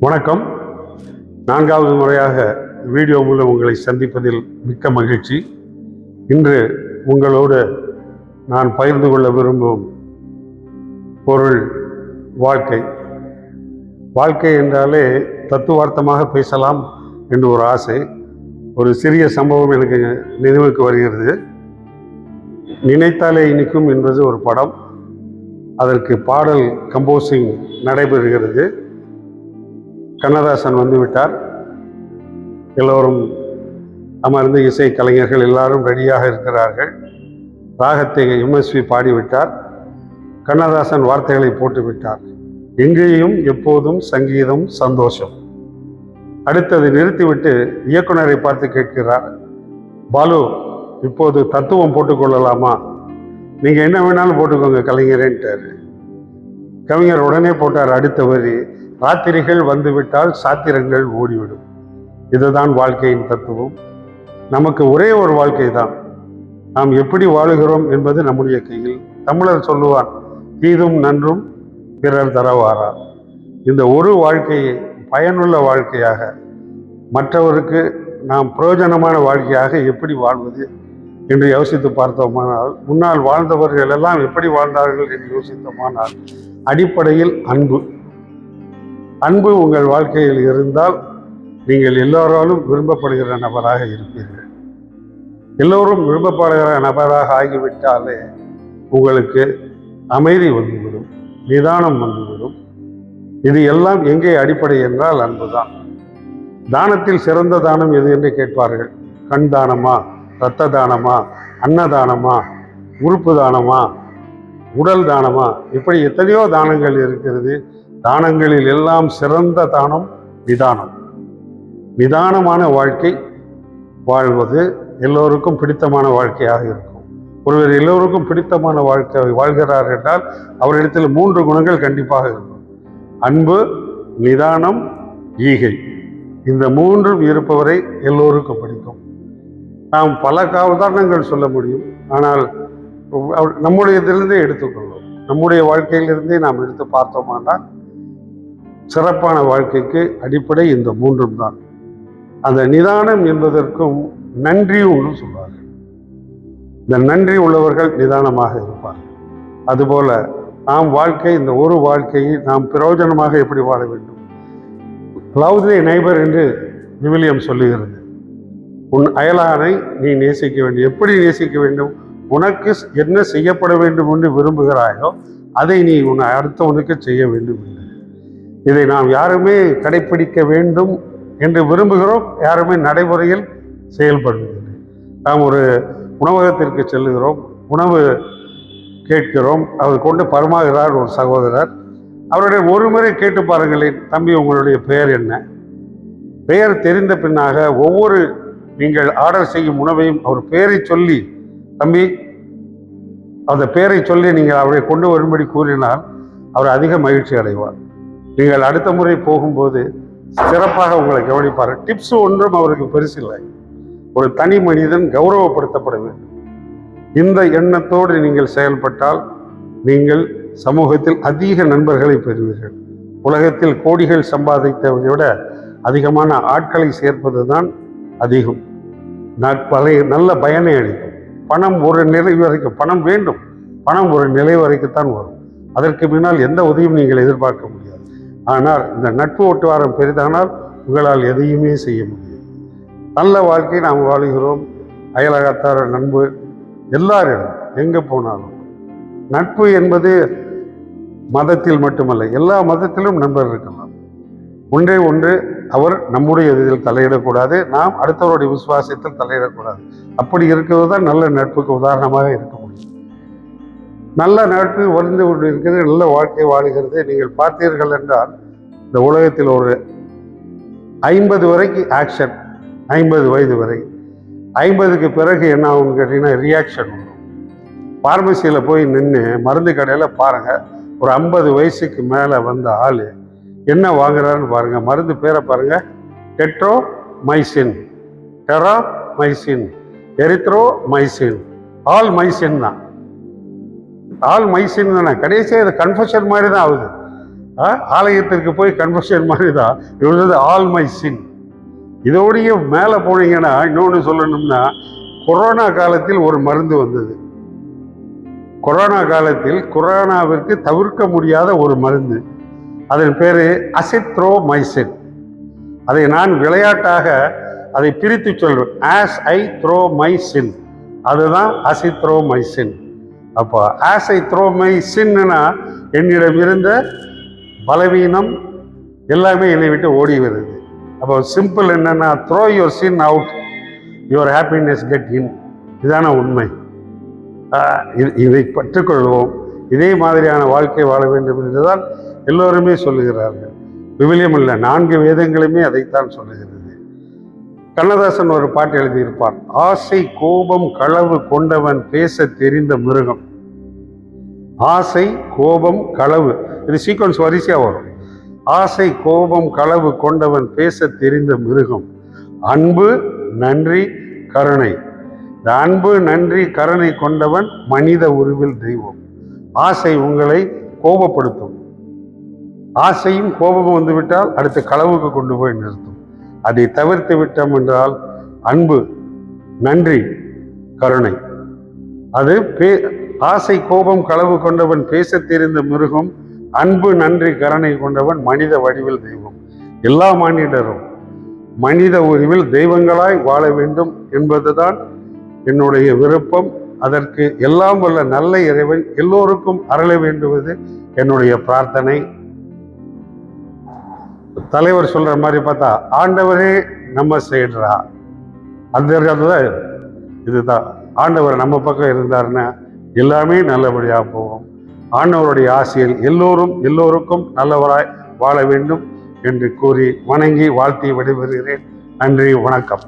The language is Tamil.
வணக்கம். 4வது முறையாக வீடியோ மூலம் உங்களை சந்திப்பதில் மிக்க மகிழ்ச்சி. இன்று உங்களோடு நான் பகிர்ந்து கொள்ள விரும்பும் பொருள் வாழ்க்கை. வாழ்க்கை என்றாலே தத்துவார்த்தமாக பேசலாம் என்று ஒரு ஆசை. ஒரு சிறிய சம்பவம் எனக்கு நினைவுக்கு வருகிறது. நினைத்தாலே இனிக்கும் என்பது ஒரு படம். அதற்கு பாடல் கம்போசிங் நடைபெறுகிறது. கண்ணதாசன் வந்துவிட்டார். எல்லோரும் அமர்ந்து இசை கலைஞர்கள் எல்லாரும் ரெடியாக இருக்கிறார்கள். ராகத்தை எம்எஸ்வி பாடிவிட்டார். கண்ணதாசன் வார்த்தைகளை போட்டுவிட்டார். எங்கேயும் எப்போதும் சங்கீதம் சந்தோஷம். அடுத்தது நிறுத்திவிட்டு இயக்குனரை பார்த்து கேட்கிறார், பாலு, இப்போது தத்துவம் போட்டுக்கொள்ளலாமா? நீங்க என்ன வேணாலும் போட்டுக்கோங்க கலைஞரேன்ட்டார். கவிஞர் உடனே போட்டார் அடுத்த வரி, ராத்திரிகள் வந்துவிட்டால் சாத்திரங்கள் ஓடிவிடும். இதுதான் வாழ்க்கையின் தத்துவம். நமக்கு ஒரே ஒரு வாழ்க்கை தான். நாம் எப்படி வாழுகிறோம் என்பது நம்முடைய கையில். தமிழர் சொல்லுவான், தீதும் நன்றும் பிறர் தரவாரா. இந்த ஒரு வாழ்க்கையை பயனுள்ள வாழ்க்கையாக, மற்றவருக்கு நாம் பிரயோஜனமான வாழ்க்கையாக எப்படி வாழ்வது என்று யோசித்து பார்த்தோமானால், முன்னால் வாழ்ந்தவர்கள் எல்லாம் எப்படி வாழ்ந்தார்கள் என்று யோசித்தோமானால், அடிப்படையில் அன்பு உங்கள் வாழ்க்கையில் இருந்தால் நீங்கள் எல்லோராலும் விரும்பப்படுகிற நபராக இருப்பீர்கள். எல்லோரும் விரும்பப்படுகிற நபராக ஆகிவிட்டாலே உங்களுக்கு அமைதி வந்துவிடும், நிதானம் வந்துவிடும். இது எல்லாம் எங்கே அடிப்படை என்றால் அன்புதான். தானத்தில் சிறந்த தானம் எது என்று கேட்பார்கள். கண் தானமா, இரத்த தானமா, அன்னதானமா, உறுப்பு தானமா, உடல் தானமா, இப்படி எத்தனையோ தானங்கள் இருக்கிறது. தானங்களில் எல்லாம் சிறந்த தானம் நிதானம். நிதானமான வாழ்க்கை வாழ்வது எல்லோருக்கும் பிடித்தமான வாழ்க்கையாக இருக்கும். ஒருவர் எல்லோருக்கும் பிடித்தமான வாழ்க்கை வாழ்கிறார் என்றால் அவரிடத்தில் 3 குணங்கள் கண்டிப்பாக இருக்கும். அன்பு, நிதானம், ஈகை. இந்த 3ம் இருப்பவரை எல்லோருக்கும் பிடிக்கும். நாம் பல உதாரணங்கள் சொல்ல முடியும். ஆனால் நம்முடைய இதிலிருந்தே எடுத்துக்கொள்வோம். நம்முடைய வாழ்க்கையிலிருந்தே நாம் எடுத்து பார்த்தோமானால் சிறப்பான வாழ்க்கைக்கு அடிப்படை இந்த 3ம் தான். அந்த நிதானம் என்பதற்கும் நன்றி ஒன்று சொல்வார்கள். இந்த நன்றி உள்ளவர்கள் நிதானமாக இருப்பார்கள். அதுபோல நாம் வாழ்க்கை, இந்த ஒரு வாழ்க்கையை நாம் பிரயோஜனமாக எப்படி வாழ வேண்டும். லவ் தி நெய்பர் என்று விவிலியம் சொல்லுகிறது. உன் அயலானை நீ நேசிக்க வேண்டும். எப்படி நேசிக்க வேண்டும்? உனக்கு என்ன செய்யப்பட வேண்டும் என்று விரும்புகிறாயோ அதை நீ உன் அடுத்தவனுக்கு செய்ய வேண்டும் என்று. இதை நாம் யாருமே கடைப்பிடிக்க வேண்டும் என்று விரும்புகிறோம், யாருமே நடைமுறையில் செயல்படுவதில்லை. நாம் ஒரு உணவகத்திற்கு செல்லுகிறோம், உணவு கேட்கிறோம், அவர் கொண்டு பரிமாறுகிறார் ஒரு சகோதரர். அவருடைய ஒரு முறை கேட்டு பாருங்களேன், தம்பி உங்களுடைய பெயர் என்ன? பெயர் தெரிந்த பின்னாக ஒவ்வொரு நீங்கள் ஆர்டர் செய்யும் உணவையும் அவர் பெயரை சொல்லி, தம்பி அந்த பெயரை சொல்லி நீங்கள் அவரை கொண்டு வரும்படி கூறினால் அவர் அதிக மகிழ்ச்சி அடைவார். நீங்கள் அடுத்த முறை போகும்போது சிறப்பாக உங்களை கவனிப்பார். டிப்ஸ் ஒன்றும் அவருக்கு பெருசில்லை. ஒரு தனி மனிதன் கௌரவப்படுத்தப்பட வேண்டும். இந்த எண்ணத்தோடு நீங்கள் செயல்பட்டால் நீங்கள் சமூகத்தில் அதிக நண்பர்களை பெறுவீர்கள். உலகத்தில் கோடிகள் சம்பாதித்ததை விட அதிகமான ஆட்களை சேர்ப்பது தான் அதிகம். நல்ல பயனை அளிக்கும். பணம் ஒரு நிலை வரைக்கும் பணம் வேண்டும். பணம் ஒரு நிலை வரைக்கும்தான் வரும். அதற்கு முன்னால் எந்த உதவியும் நீங்கள் எதிர்பார்க்க முடியாது. ஆனால் இந்த நட்பு ஒட்டுவாரம் பெரிதானால் உங்களால் எதையுமே செய்ய முடியும். நல்ல வாழ்க்கை நாம் வாழுகிறோம். அயலகத்தார், நண்பு, எல்லாரிடம் எங்கே போனாலும் நட்பு என்பது மதத்தில் மட்டுமல்ல, எல்லா மதத்திலும் நண்பர் இருக்கலாம். ஒன்று அவர் நம்முடைய இதில் தலையிடக்கூடாது, நாம் அடுத்தவருடைய விசுவாசத்தில் தலையிடக்கூடாது. அப்படி இருக்கிறது தான் நல்ல நட்புக்கு உதாரணமாக இருக்க முடியும். நல்ல நட்பு வந்து கொண்டு இருக்கிறது, நல்ல வாழ்க்கை வாழுகிறது. நீங்கள் பார்த்தீர்கள் என்றால் இந்த உலகத்தில் ஒரு 50 வரைக்கும் ஆக்ஷன், 50 வயது வரை. 50க்கு பிறகு என்ன ஆகும்னு கேட்டீங்கன்னா ரியாக்ஷன் வரும். பார்மசியில் போய் நின்று மருந்து கடையில் பாருங்கள், ஒரு 50 வயசுக்கு மேலே வந்த ஆள் என்ன வாங்குறாருன்னு பாருங்கள். மருந்து பேரை பாருங்கள், டெட்ரோமைசின், டெராமைசின், எரித்ரோமைசின், ஆல் மைசின் தான். ஆல் மைசின் தானே. கடைசியாக இது கன்ஃபஷன் மாதிரி தான் ஆகுது. ஆலயத்திற்கு போய் கன்வர்ஷன் மாதிரி தான் இவர் ஆல் மை சின். இதோடைய மேலே போனீங்கன்னா இன்னொன்று சொல்லணும்னா, கொரோனா காலத்தில் ஒரு மருந்து வந்தது. கொரோனா காலத்தில் கொரோனாவிற்கு தவிர்க்க முடியாத ஒரு மருந்து, அதன் பேர் அசித்ரோமைசின். அதை நான் விளையாட்டாக அதை பிரித்து சொல்வேன், ஆஸ் ஐ த்ரோ மை சின், அதுதான் அசித்ரோமைசின். அப்போ ஆஸ் ஐ த்ரோ மை சின்னா என்னிடம் இருந்த பலவீனம் எல்லாமே என்னை விட்டு ஓடி வருது. அப்போ சிம்பிள் என்னன்னா, throw your sin out, your happiness get in. இதான உண்மை. இதை பற்றுக்கொள்வோம். இதே மாதிரியான வாழ்க்கை வாழ வேண்டும் என்றுதான் எல்லோருமே சொல்லுகிறார்கள். விவிலியம் இல்லை, 4 வேதங்களுமே அதைத்தான் சொல்லுகிறது. கண்ணதாசன் ஒரு பாட்டு எழுதியிருப்பார், ஆசை கோபம் களவு கொண்டவன் பேச தெரிந்த மிருகம். ஆசை கோபம் களவு, இது சீக்வன்ஸ் வரிசையா வரும். ஆசை கோபம் களவு கொண்டவன் பேச தெரிந்த மிருகம், அன்பு நன்றி கருணை. இந்த அன்பு நன்றி கருணை கொண்டவன் மனித உருவில் தெய்வம். ஆசை உங்களை கோபப்படுத்தும். ஆசையும் கோபமும் வந்துவிட்டால் அடுத்த களவுக்கு கொண்டு போய் நிறுத்தும். அதை தவிர்த்து விட்டோம் என்றால் அன்பு நன்றி கருணை. அது ஆசை கோபம் களவு கொண்டவன் பேச தெரிந்த மிருகம், அன்பு நன்றி கருணை கொண்டவன் மனித வடிவில் தெய்வம். எல்லா மானிடரும் மனித உருவில் தெய்வங்களாய் வாழ வேண்டும் என்பதுதான் என்னுடைய விருப்பம். அதற்கு எல்லாம் வல்ல நல்ல இறைவன் எல்லோருக்கும் அருள வேண்டுவது என்னுடைய பிரார்த்தனை. தலைவர் சொல்ற மாதிரி பார்த்தா, ஆண்டவரே நம்ம செய்யறா, அதுதான் இதுதான். ஆண்டவர் நம்ம பக்கம் இருந்தாருன்னா எல்லாமே நல்லபடியாக போகும். ஆண்டவருடைய ஆசையில் எல்லோருக்கும் நல்லவராய் வாழ வேண்டும் என்று கூறி வணங்கி வாழ்த்தி விடைபெறுகிறேன். நன்றி, வணக்கம்.